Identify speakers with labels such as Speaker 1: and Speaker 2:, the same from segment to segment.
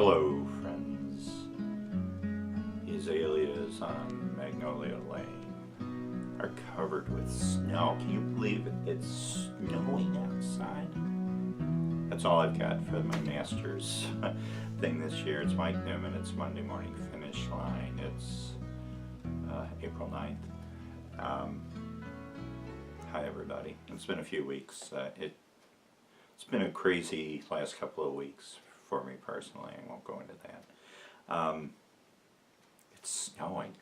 Speaker 1: Hello, friends. Azaleas on Magnolia Lane are covered with snow. Can you believe it's snowing outside? That's all I've got for my master's thing this year. It's Mike Newman. It's Monday Morning Finish Line. It's April 9th. Hi, everybody. It's been a few weeks. It's been a crazy last couple of weeks for me personally. I won't go into that. It's snowing.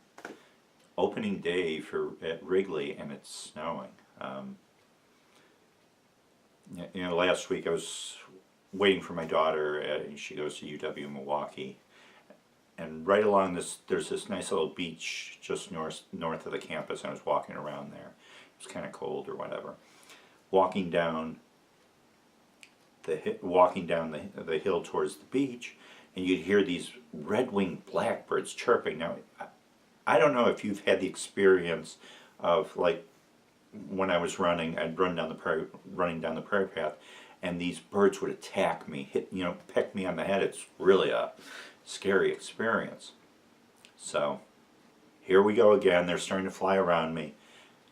Speaker 1: Opening day at Wrigley, and it's snowing. Last week I was waiting for my daughter. She goes to UW-Milwaukee, and right along there's this nice little beach just north of the campus. I was walking around there. It was kind of cold or whatever. Walking down the hill towards the beach, and you'd hear these red-winged blackbirds chirping. Now, I don't know if you've had the experience of, like, when I was running, I'd running down the prairie path, and these birds would attack me, peck me on the head. It's really a scary experience. So here we go again. They're starting to fly around me.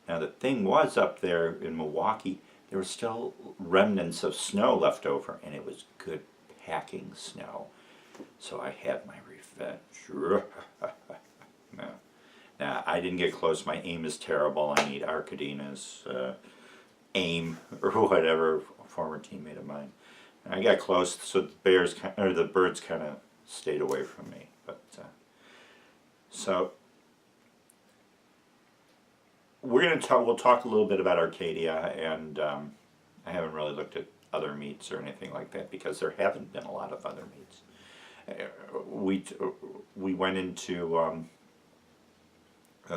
Speaker 1: Now the thing was, up there in Milwaukee, there were still remnants of snow left over, and it was good packing snow. So I had my revenge. No. Now, I didn't get close. My aim is terrible. I need Arcadia's aim, or whatever, a former teammate of mine. I got close, so the birds kind of stayed away from me. But so we'll talk a little bit about Arcadia, and I haven't really looked at other meets or anything like that because there haven't been a lot of other meets. We went into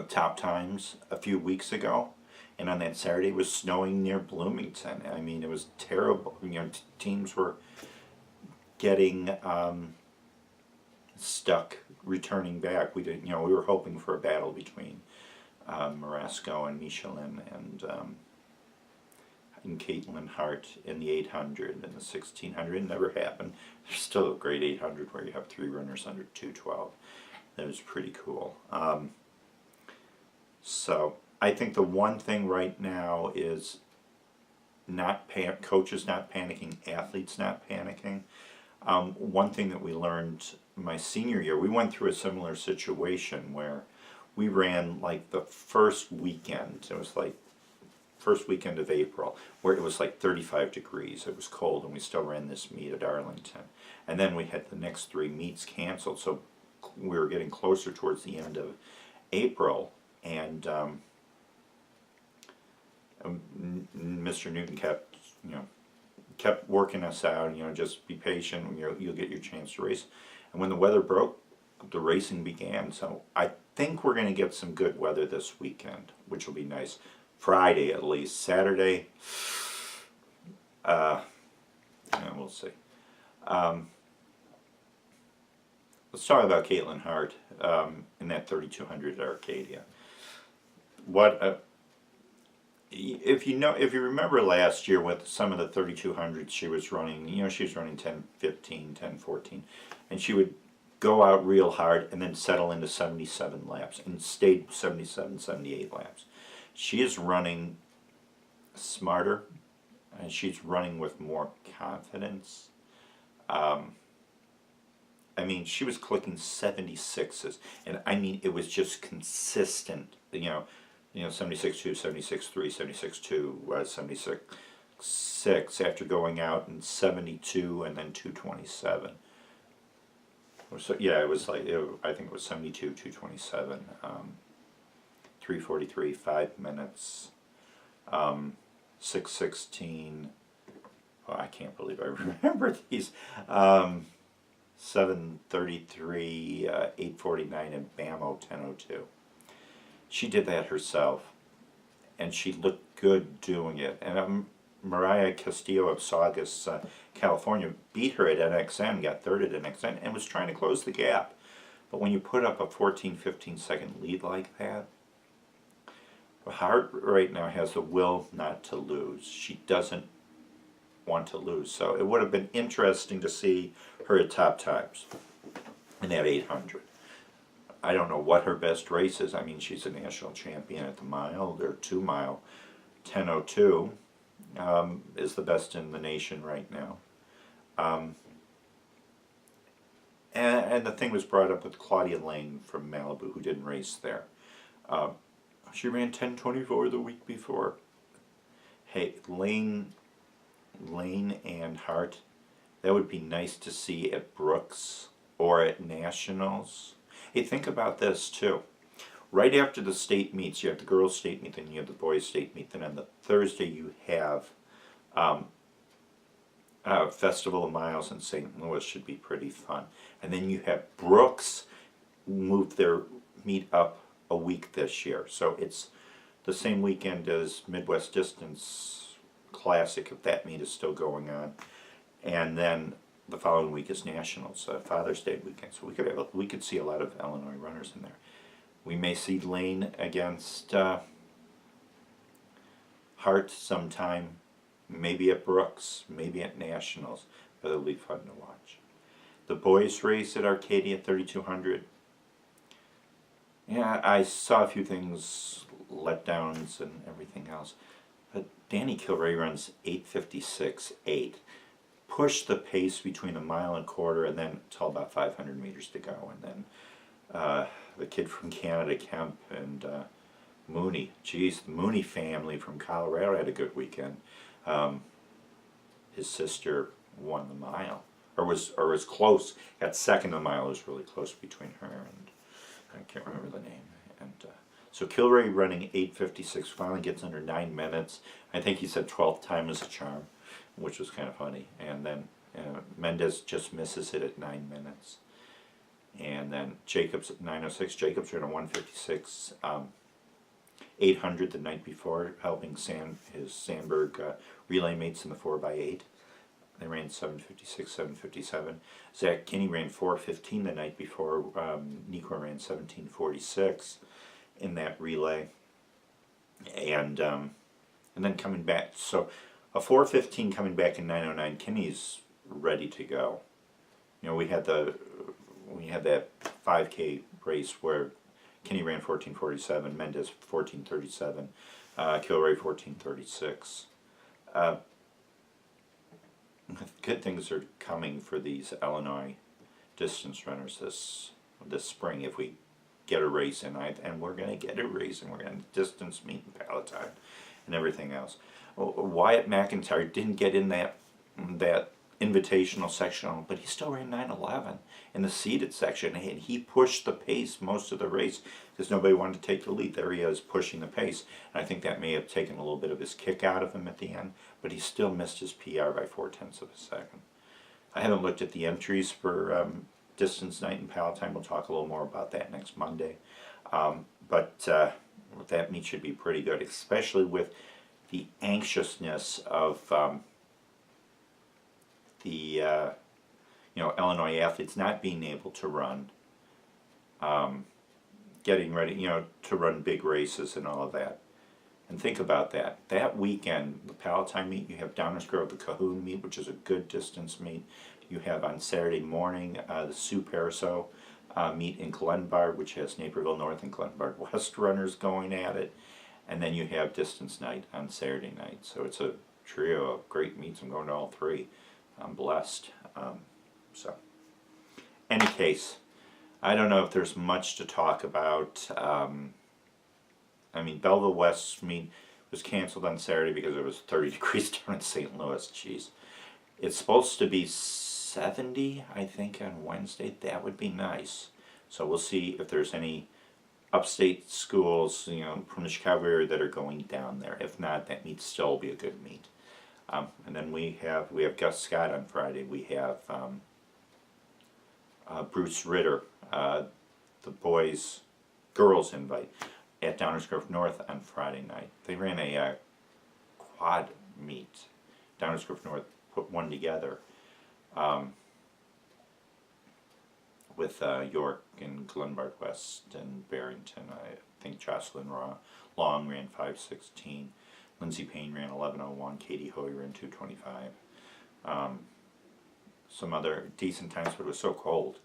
Speaker 1: Top Times a few weeks ago, and on that Saturday it was snowing near Bloomington. I mean, it was terrible. Teams were getting stuck returning back. We were hoping for a battle between Marasco and Michelin and Caitlin Hart in the 800 and the 1600. It never happened. There's still a great 800 where you have 3 runners under 2:12. That was pretty cool. So I think the one thing right now is coaches not panicking, athletes not panicking. One thing that we learned my senior year, we went through a similar situation where we ran like the first weekend. It was like first weekend of April, where it was like 35 degrees. It was cold, and we still ran this meet at Arlington. And then we had the next 3 meets canceled, so we were getting closer towards the end of April, and Mr. Newton kept working us out. Just be patient. You'll get your chance to race. And when the weather broke, the racing began. So I think we're going to get some good weather this weekend, which will be nice. Friday at least. Saturday, we'll see. Let's talk about Caitlin Hart in that 3200 at Arcadia. If you remember last year with some of the 3200s she was running, she was running 10:15, 10:14, and she would go out real hard and then settle into 77 laps and stayed 77, 78 laps. She is running smarter, and she's running with more confidence. I mean, she was clicking 76s, and I mean, it was just consistent. 76.2, 76.3, 76.2, 76.6 after going out in 72 and then 227. So yeah, it was like I think it was 72, 227. 3:43, 5 minutes, 6:16. Oh, I can't believe I remember these. 7:33, 8:49, and BAMO 10:02. She did that herself, and she looked good doing it. And Mariah Castillo of Saugus, California, beat her at NXN, got third at NXN, and was trying to close the gap. But when you put up a 14, 15-second lead like that, Hart right now has the will not to lose. She doesn't want to lose. So it would have been interesting to see her at top times in that 800. I don't know what her best race is. I mean, she's a national champion at the mile or 2 mile. 10:02 is the best in the nation right now. And the thing was brought up with Claudia Lane from Malibu, who didn't race there. She ran 10:24 the week before. Hey, Lane and Hart, that would be nice to see at Brooks or at Nationals. Hey, think about this too. Right after the state meets, you have the girls' state meet, then you have the boys' state meet, then on the Thursday you have Festival of Miles in St. Louis, should be pretty fun. And then you have Brooks move their meet up a week this year. So it's the same weekend as Midwest Distance Classic, if that meet is still going on. And then the following week is Nationals, Father's Day weekend. So we could see a lot of Illinois runners in there. We may see Lane against Hart sometime, maybe at Brooks, maybe at Nationals, but it'll be fun to watch. The boys race at Arcadia 3200. Yeah, I saw a few things, letdowns and everything else, but Danny Kilray runs 8:56.8. Push the pace between a mile and a quarter, and then until about 500 meters to go, and then the kid from Canada, Kemp, and Mooney. Geez, the Mooney family from Colorado had a good weekend. His sister won the mile, or was close. Got second the mile. It was really close between her and I can't remember the name. And so Kilray running 8:56 finally gets under 9 minutes. I think he said 12th time is a charm, which was kind of funny. And then Mendez just misses it at 9 minutes. And then Jacobs at 9:06. Jacobs ran a 1:56 800 the night before, helping his Sandberg relay mates in the 4x8. They ran 7:56, 7:57. Zach Kinney ran 4:15 the night before. Nico ran 17:46 in that relay. And then coming back, so a 4:15 coming back in 9:09. Kinney's ready to go. You know, we had that 5K race where Kinney ran 14:47, Mendez 14:37, Kilray 14:36. Good things are coming for these Illinois distance runners this spring if we get a race in. And we're going to get a race, and we're going to distance meet in Palatine and everything else. Wyatt McIntyre didn't get in that invitational section, but he still ran 9:11 in the seeded section, and he pushed the pace most of the race because nobody wanted to take the lead. There he is pushing the pace, and I think that may have taken a little bit of his kick out of him at the end, but he still missed his PR by 0.4 of a second. I haven't looked at the entries for distance night in Palatine. We'll talk a little more about that next Monday, but that meet should be pretty good, especially with the anxiousness of the Illinois athletes not being able to run, getting ready, to run big races and all of that. And think about that. That weekend, the Palatine meet, you have Downers Grove, the Cahoon meet, which is a good distance meet. You have on Saturday morning the Sue Paraso meet in Glenbard, which has Naperville North and Glenbard West runners going at it. And then you have distance night on Saturday night. So it's a trio of great meets. I'm going to all three. I'm blessed. So, any case, I don't know if there's much to talk about. I mean, Belleville West's meet was canceled on Saturday because it was 30 degrees down in St. Louis. Jeez. It's supposed to be 70, I think, on Wednesday. That would be nice. So we'll see if there's any upstate schools, from the Chicago area that are going down there. If not, that meet still will be a good meet. And then we have Gus Scott on Friday. We have Bruce Ritter, the girls invite at Downers Grove North on Friday night. They ran a quad meet. Downers Grove North put one together with York and Glenbard West and Barrington. I think Jocelyn Long ran 5:16. Lindsay Payne ran 11:01. Katie Hoy ran 2:25. some other decent times, but it was so cold.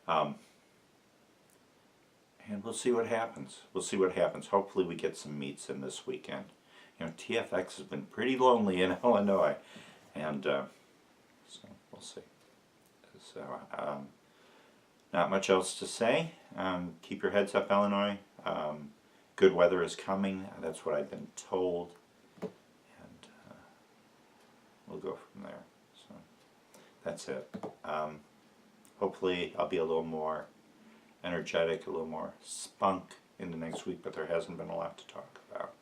Speaker 1: And we'll see what happens. We'll see what happens. Hopefully we get some meets in this weekend. You know, TFX has been pretty lonely in Illinois, and so we'll see. So, not much else to say. Keep your heads up, Illinois. Good weather is coming. That's what I've been told, and we'll go from there. So that's it. Hopefully I'll be a little more energetic, a little more spunk in the next week, but there hasn't been a lot to talk about.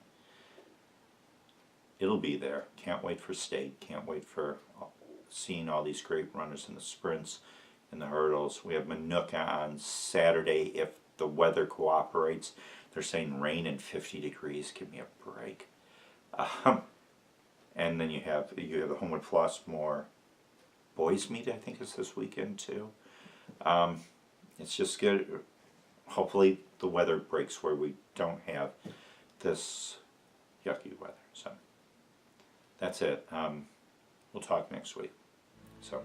Speaker 1: It'll be there. Can't wait for state. Can't wait for seeing all these great runners in the sprints and the hurdles. We have Manuka on Saturday if the weather cooperates. They're saying rain and 50 degrees. Give me a break. And then you have the Homewood Flossmoor boys meet, I think, is this weekend too. It's just good. Hopefully the weather breaks where we don't have this yucky weather. So that's it. We'll talk next week. So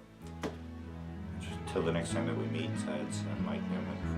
Speaker 1: until the next time that we meet, it's Mike Newman from